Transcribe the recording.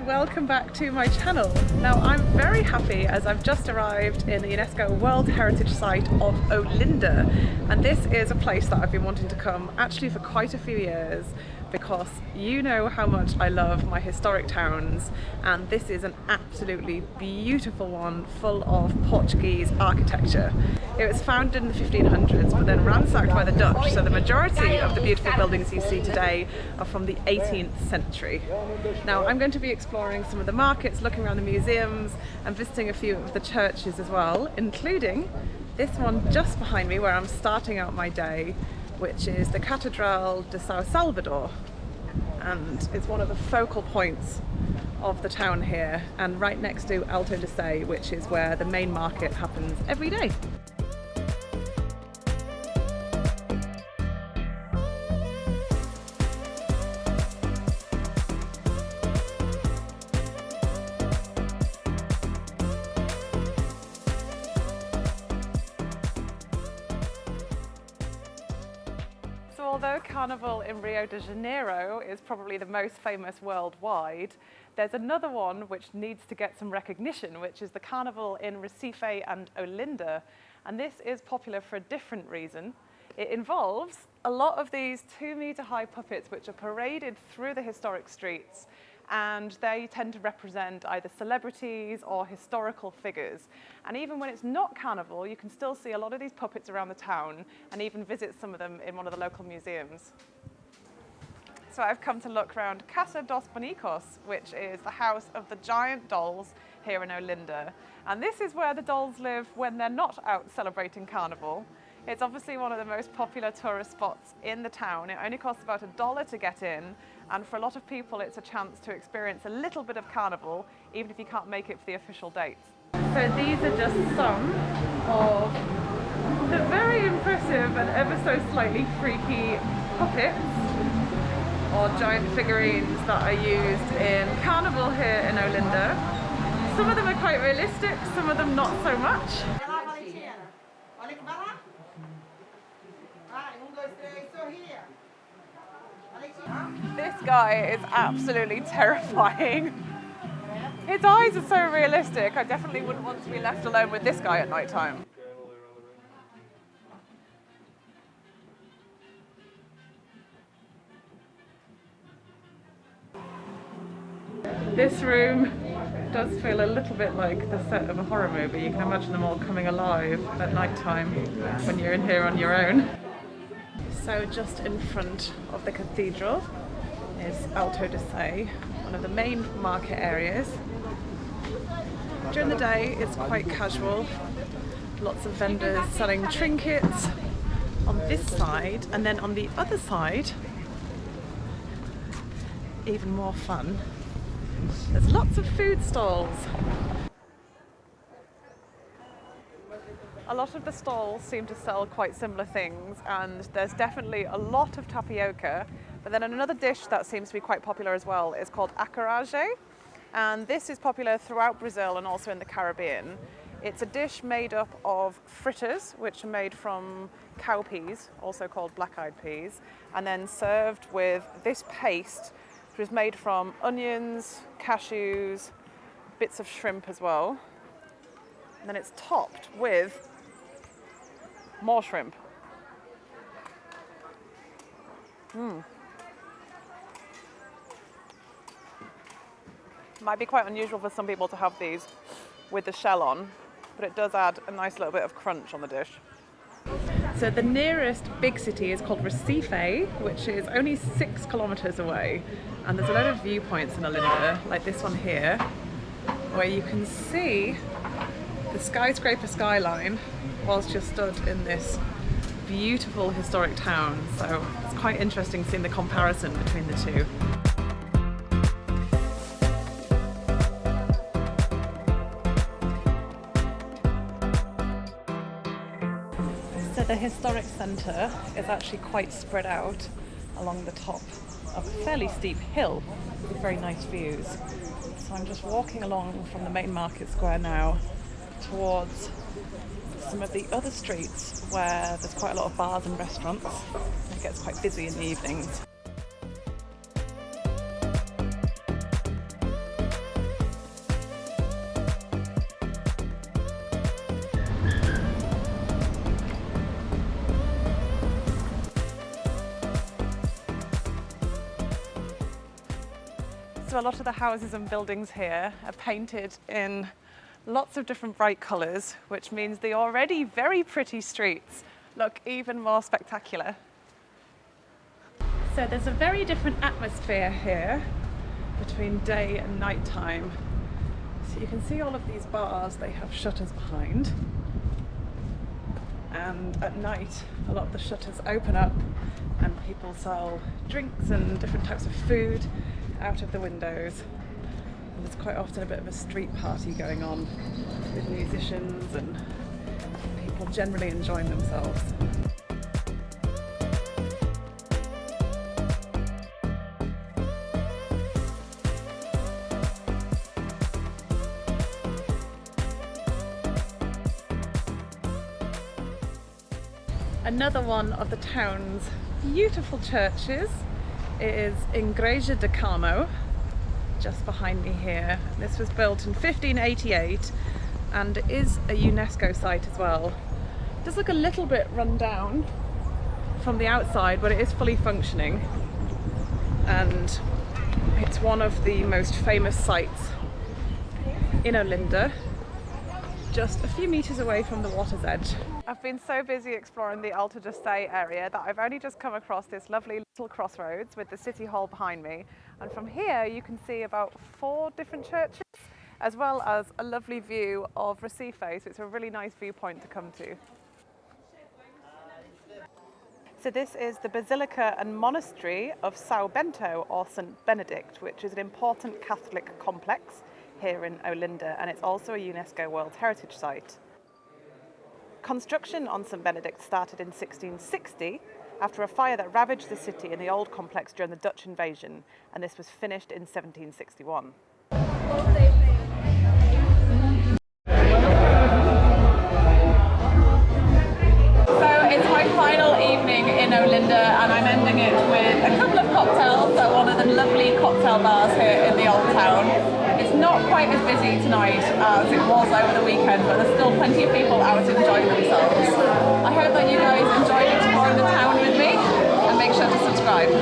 welcome back to my channel. Now I'm very happy as I've just arrived in the UNESCO World Heritage Site of Olinda, and this is a place that I've been wanting to come actually for quite a few years because you know how much I love my historic towns, and this is an absolutely beautiful one full of Portuguese architecture. It was founded in the 1500s but then ransacked by the Dutch, so the majority of the beautiful buildings you see today are from the 18th century. Now I'm going to be exploring some of the markets, looking around the museums and visiting a few of the churches as well, including this one just behind me where I'm starting out my day, which is the Catedral de São Salvador, and it's one of the focal points of the town here, and right next to Alto da Sé, which is where the main market happens every day. Although Carnival in Rio de Janeiro is probably the most famous worldwide, there's another one which needs to get some recognition, which is the Carnival in Recifé and Olinda. And this is popular for a different reason. It involves a lot of these 2-meter high puppets which are paraded through the historic streets, and they tend to represent either celebrities or historical figures. And even when it's not Carnival, you can still see a lot of these puppets around the town and even visit some of them in one of the local museums. So I've come to look around Casa dos Bonicos, which is the house of the giant dolls here in Olinda. And this is where the dolls live when they're not out celebrating Carnival. It's obviously one of the most popular tourist spots in the town. It only costs about $1 to get in, and for a lot of people it's a chance to experience a little bit of Carnival, even if you can't make it for the official dates. So these are just some of the very impressive and ever so slightly freaky puppets or giant figurines that are used in Carnival here in Olinda. Some of them are quite realistic, some of them not so much. This guy is absolutely terrifying. His eyes are so realistic. I definitely wouldn't want to be left alone with this guy at night time. This room does feel a little bit like the set of a horror movie. You can imagine them all coming alive at night time when you're in here on your own. So just in front of the cathedral is Alto da Sé, one of the main market areas. During the day it's quite casual, lots of vendors selling trinkets on this side, and then on the other side, even more fun, there's lots of food stalls. A lot of the stalls seem to sell quite similar things, and there's definitely a lot of tapioca, but then another dish that seems to be quite popular as well is called acarajé, and this is popular throughout Brazil and also in the Caribbean. It's a dish made up of fritters, which are made from cowpeas, also called black-eyed peas, and then served with this paste, which is made from onions, cashews, bits of shrimp as well, and then it's topped with more shrimp. Might be quite unusual for some people to have these with the shell on, but it does add a nice little bit of crunch on the dish. So the nearest big city is called Recifé, which is only 6 kilometers away, and there's a lot of viewpoints in Olinda, like this one here, where you can see the skyscraper skyline whilst you're stood in this beautiful historic town. So it's quite interesting seeing the comparison between the two. So the historic centre is actually quite spread out along the top of a fairly steep hill with very nice views. So I'm just walking along from the main market square now towards some of the other streets where there's quite a lot of bars and restaurants. It gets quite busy in the evenings. So a lot of the houses and buildings here are painted in lots of different bright colours, which means the already very pretty streets look even more spectacular. So there's a very different atmosphere here between day and night time. So you can see all of these bars, they have shutters behind. And at night, a lot of the shutters open up and people sell drinks and different types of food out of the windows. And there's quite often a bit of a street party going on with musicians and people generally enjoying themselves. Another one of the town's beautiful churches is Igreja de Carmo, just behind me here. This was built in 1588 and is a UNESCO site as well. It does look a little bit run down from the outside, but it is fully functioning, and it's one of the most famous sites in Olinda, just a few meters away from the water's edge. I've been so busy exploring the Alto da Sé area that I've only just come across this lovely little crossroads with the city hall behind me, and from here you can see about 4 different churches as well as a lovely view of Recifé, so it's a really nice viewpoint to come to. So this is the Basilica and Monastery of São Bento, or St Benedict, which is an important Catholic complex here in Olinda, and it's also a UNESCO World Heritage Site. Construction on St Benedict started in 1660 after a fire that ravaged the city in the old complex during the Dutch invasion, and this was finished in 1761. So it's my final evening in Olinda, and I'm ending it with a couple of cocktails at one of the lovely cocktail bars here in the old town. It's not quite as busy tonight as it was over the weekend, but there's still plenty of people out enjoying themselves. I hope that you guys enjoyed exploring the town with me, and make sure to subscribe.